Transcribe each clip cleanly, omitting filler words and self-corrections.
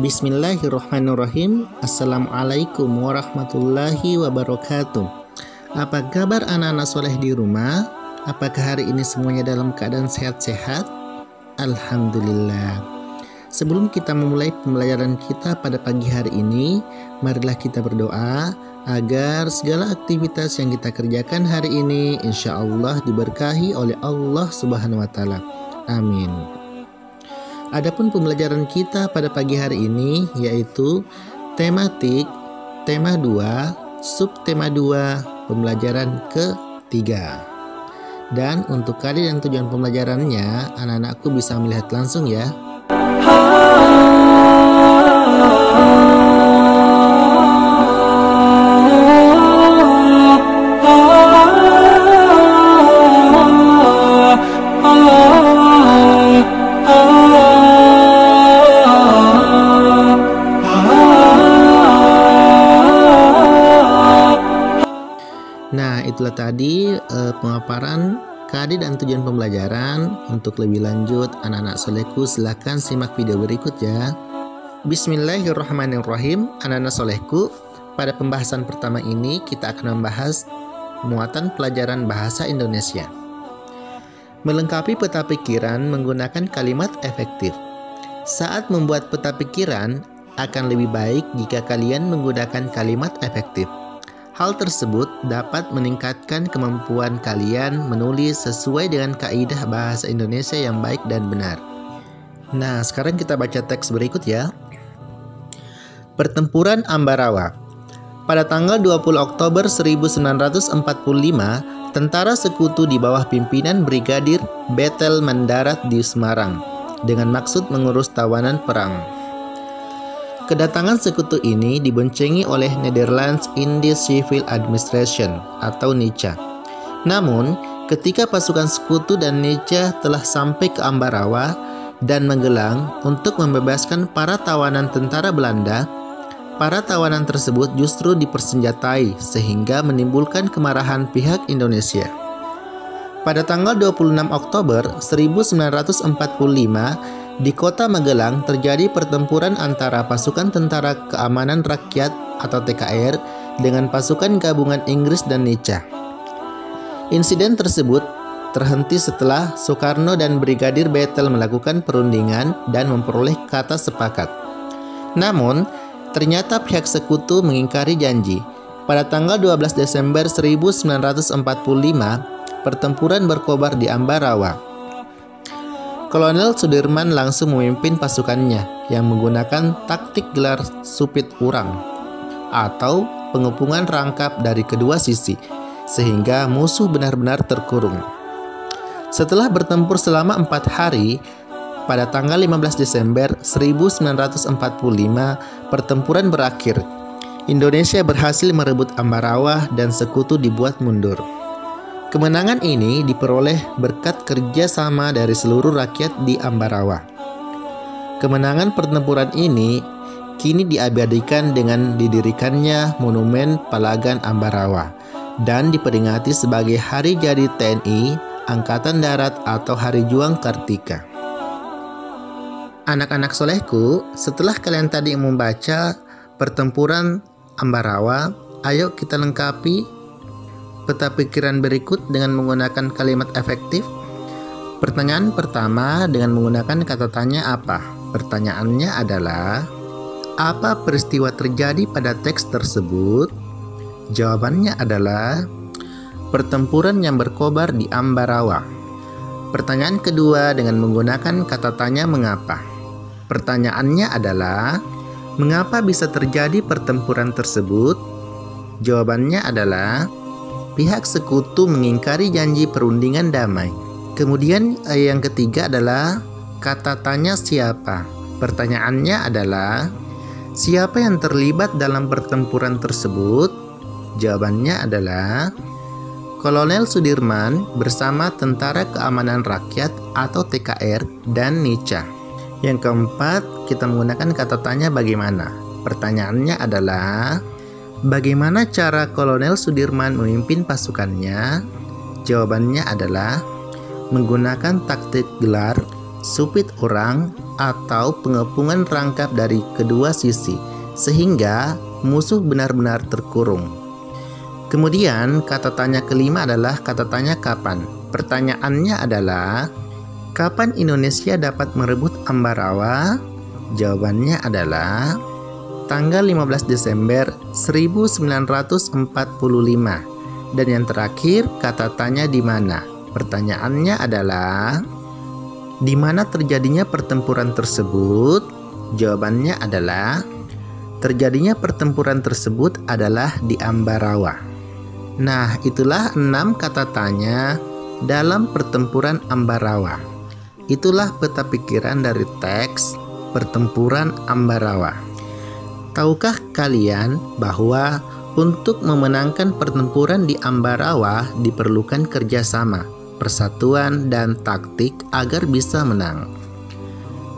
Bismillahirrahmanirrahim. Assalamualaikum warahmatullahi wabarakatuh. Apa kabar anak-anak soleh di rumah? Apakah hari ini semuanya dalam keadaan sehat-sehat? Alhamdulillah. Sebelum kita memulai pembelajaran kita pada pagi hari ini, marilah kita berdoa agar segala aktivitas yang kita kerjakan hari ini insya Allah diberkahi oleh Allah Subhanahu wa Ta'ala. Amin. Adapun pembelajaran kita pada pagi hari ini yaitu tematik, tema 2, subtema 2, pembelajaran ketiga. Dan untuk kali dan tujuan pembelajarannya, anak-anakku bisa melihat langsung ya. Nah, itulah tadi pemaparan KD dan tujuan pembelajaran. Untuk lebih lanjut, anak-anak solehku silahkan simak video berikut ya. Bismillahirrahmanirrahim. Anak-anak solehku, pada pembahasan pertama ini kita akan membahas muatan pelajaran bahasa Indonesia. Melengkapi peta pikiran menggunakan kalimat efektif. Saat membuat peta pikiran, akan lebih baik jika kalian menggunakan kalimat efektif. Hal tersebut dapat meningkatkan kemampuan kalian menulis sesuai dengan kaidah bahasa Indonesia yang baik dan benar. Nah, sekarang kita baca teks berikut ya. Pertempuran Ambarawa. Pada tanggal 20 Oktober 1945, tentara sekutu di bawah pimpinan Brigadir Bethel mendarat di Semarang dengan maksud mengurus tawanan perang. Kedatangan sekutu ini diboncengi oleh Netherlands Indies Civil Administration atau NICA. Namun, ketika pasukan sekutu dan NICA telah sampai ke Ambarawa dan Magelang untuk membebaskan para tawanan tentara Belanda, para tawanan tersebut justru dipersenjatai sehingga menimbulkan kemarahan pihak Indonesia. Pada tanggal 26 Oktober 1945, di kota Magelang terjadi pertempuran antara pasukan Tentara Keamanan Rakyat atau TKR dengan pasukan gabungan Inggris dan NICA. Insiden tersebut terhenti setelah Soekarno dan Brigadir Bethel melakukan perundingan dan memperoleh kata sepakat. Namun, ternyata pihak sekutu mengingkari janji. Pada tanggal 12 Desember 1945, pertempuran berkobar di Ambarawa. Kolonel Sudirman langsung memimpin pasukannya yang menggunakan taktik gelar supit urang atau pengepungan rangkap dari kedua sisi sehingga musuh benar-benar terkurung. Setelah bertempur selama 4 hari, pada tanggal 15 Desember 1945 pertempuran berakhir. Indonesia berhasil merebut Ambarawa dan sekutu dibuat mundur. Kemenangan ini diperoleh berkat kerjasama dari seluruh rakyat di Ambarawa. Kemenangan pertempuran ini kini diabadikan dengan didirikannya Monumen Palagan Ambarawa dan diperingati sebagai Hari Jadi TNI Angkatan Darat atau Hari Juang Kartika. Anak-anak solehku, setelah kalian tadi membaca pertempuran Ambarawa, ayo kita lengkapi peta pikiran berikut dengan menggunakan kalimat efektif. Pertanyaan pertama dengan menggunakan kata tanya apa? Pertanyaannya adalah, apa peristiwa terjadi pada teks tersebut? Jawabannya adalah, pertempuran yang berkobar di Ambarawa. Pertanyaan kedua dengan menggunakan kata tanya mengapa? Pertanyaannya adalah, mengapa bisa terjadi pertempuran tersebut? Jawabannya adalah, pihak sekutu mengingkari janji perundingan damai. Kemudian yang ketiga adalah kata tanya siapa. Pertanyaannya adalah, siapa yang terlibat dalam pertempuran tersebut? Jawabannya adalah Kolonel Sudirman bersama Tentara Keamanan Rakyat atau TKR dan NICA. Yang keempat, kita menggunakan kata tanya bagaimana. Pertanyaannya adalah, bagaimana cara Kolonel Sudirman memimpin pasukannya? Jawabannya adalah menggunakan taktik gelar supit orang atau pengepungan rangkap dari kedua sisi, sehingga musuh benar-benar terkurung. Kemudian kata tanya kelima adalah kata tanya kapan. Pertanyaannya adalah, kapan Indonesia dapat merebut Ambarawa? Jawabannya adalah tanggal 15 Desember 1945. Dan yang terakhir, kata tanya di mana. Pertanyaannya adalah, di mana terjadinya pertempuran tersebut? Jawabannya adalah, terjadinya pertempuran tersebut adalah di Ambarawa. Nah, itulah 6 kata tanya dalam pertempuran Ambarawa. Itulah peta pikiran dari teks pertempuran Ambarawa. Tahukah kalian bahwa untuk memenangkan pertempuran di Ambarawa diperlukan kerjasama, persatuan, dan taktik agar bisa menang?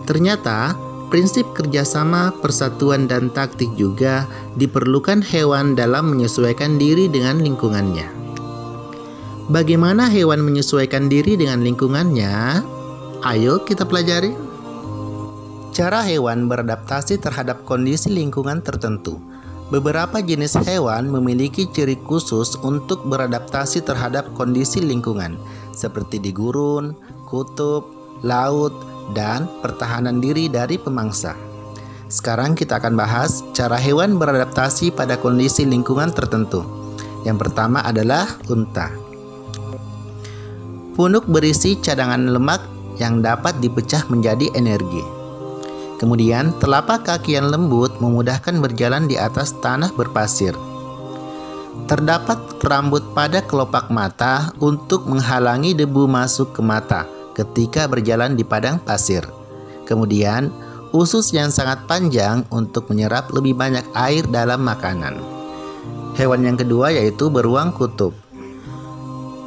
Ternyata, prinsip kerjasama, persatuan, dan taktik juga diperlukan hewan dalam menyesuaikan diri dengan lingkungannya. Bagaimana hewan menyesuaikan diri dengan lingkungannya? Ayo kita pelajari. Cara hewan beradaptasi terhadap kondisi lingkungan tertentu. Beberapa jenis hewan memiliki ciri khusus untuk beradaptasi terhadap kondisi lingkungan, seperti di gurun, kutub, laut, dan pertahanan diri dari pemangsa. Sekarang kita akan bahas cara hewan beradaptasi pada kondisi lingkungan tertentu. Yang pertama adalah unta. Punuk berisi cadangan lemak yang dapat dipecah menjadi energi. Kemudian, telapak kaki yang lembut memudahkan berjalan di atas tanah berpasir. Terdapat rambut pada kelopak mata untuk menghalangi debu masuk ke mata ketika berjalan di padang pasir. Kemudian, usus yang sangat panjang untuk menyerap lebih banyak air dalam makanan. Hewan yang kedua yaitu beruang kutub.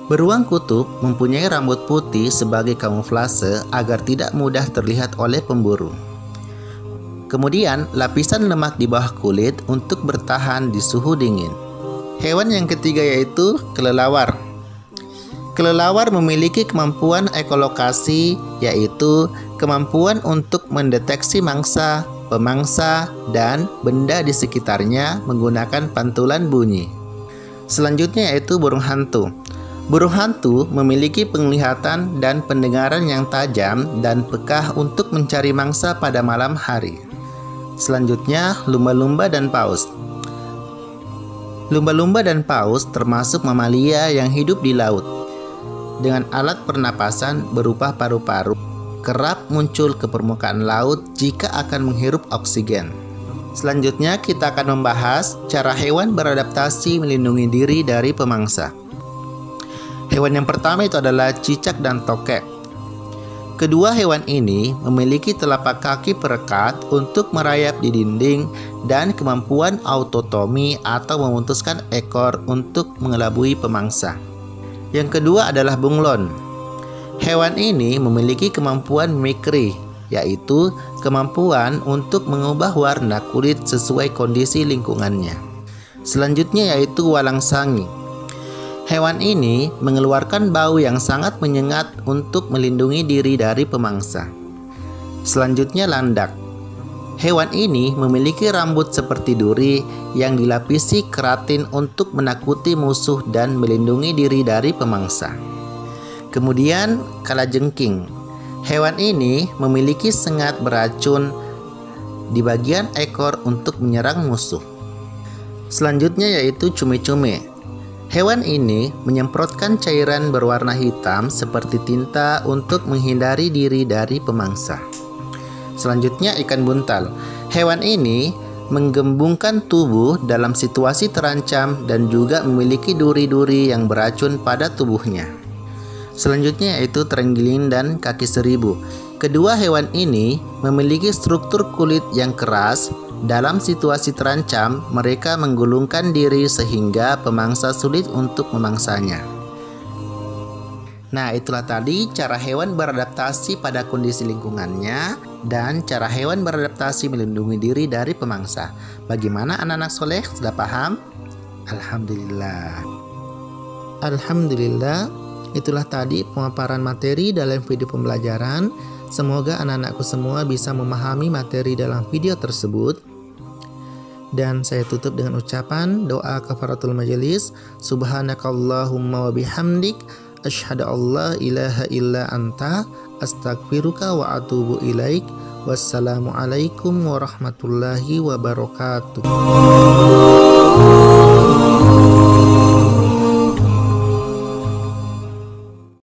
Beruang kutub mempunyai rambut putih sebagai kamuflase agar tidak mudah terlihat oleh pemburu. Kemudian, lapisan lemak di bawah kulit untuk bertahan di suhu dingin. Hewan yang ketiga yaitu kelelawar. Kelelawar memiliki kemampuan ekolokasi, yaitu kemampuan untuk mendeteksi mangsa, pemangsa, dan benda di sekitarnya menggunakan pantulan bunyi. Selanjutnya yaitu burung hantu. Burung hantu memiliki penglihatan dan pendengaran yang tajam dan peka untuk mencari mangsa pada malam hari. Selanjutnya, lumba-lumba dan paus. Lumba-lumba dan paus termasuk mamalia yang hidup di laut. Dengan alat pernapasan berupa paru-paru, kerap muncul ke permukaan laut jika akan menghirup oksigen. Selanjutnya, kita akan membahas cara hewan beradaptasi melindungi diri dari pemangsa. Hewan yang pertama itu adalah cicak dan tokek. Kedua hewan ini memiliki telapak kaki perekat untuk merayap di dinding dan kemampuan autotomi atau memutuskan ekor untuk mengelabui pemangsa. Yang kedua adalah bunglon. Hewan ini memiliki kemampuan mimikri, yaitu kemampuan untuk mengubah warna kulit sesuai kondisi lingkungannya. Selanjutnya yaitu walang sangi. Hewan ini mengeluarkan bau yang sangat menyengat untuk melindungi diri dari pemangsa. Selanjutnya landak. Hewan ini memiliki rambut seperti duri yang dilapisi keratin untuk menakuti musuh dan melindungi diri dari pemangsa. Kemudian kalajengking. Hewan ini memiliki sengat beracun di bagian ekor untuk menyerang musuh. Selanjutnya yaitu cumi-cumi. Hewan ini menyemprotkan cairan berwarna hitam seperti tinta untuk menghindari diri dari pemangsa. Selanjutnya ikan buntal. Hewan ini menggembungkan tubuh dalam situasi terancam dan juga memiliki duri-duri yang beracun pada tubuhnya. Selanjutnya yaitu terenggiling dan kaki seribu. Kedua hewan ini memiliki struktur kulit yang keras. Dalam situasi terancam, mereka menggulungkan diri sehingga pemangsa sulit untuk memangsanya. Nah, itulah tadi cara hewan beradaptasi pada kondisi lingkungannya dan cara hewan beradaptasi melindungi diri dari pemangsa. Bagaimana anak-anak soleh? Sudah paham? Alhamdulillah. Alhamdulillah, Itulah tadi pemaparan materi dalam video pembelajaran. Semoga anak-anakku semua bisa memahami materi dalam video tersebut. Dan saya tutup dengan ucapan doa kafaratul majelis. Subhanakallahumma wa bihamdik asyhadu alla ilaha illa anta astaghfiruka wa atubu ilaik. Wassalamualaikum warahmatullahi wabarakatuh.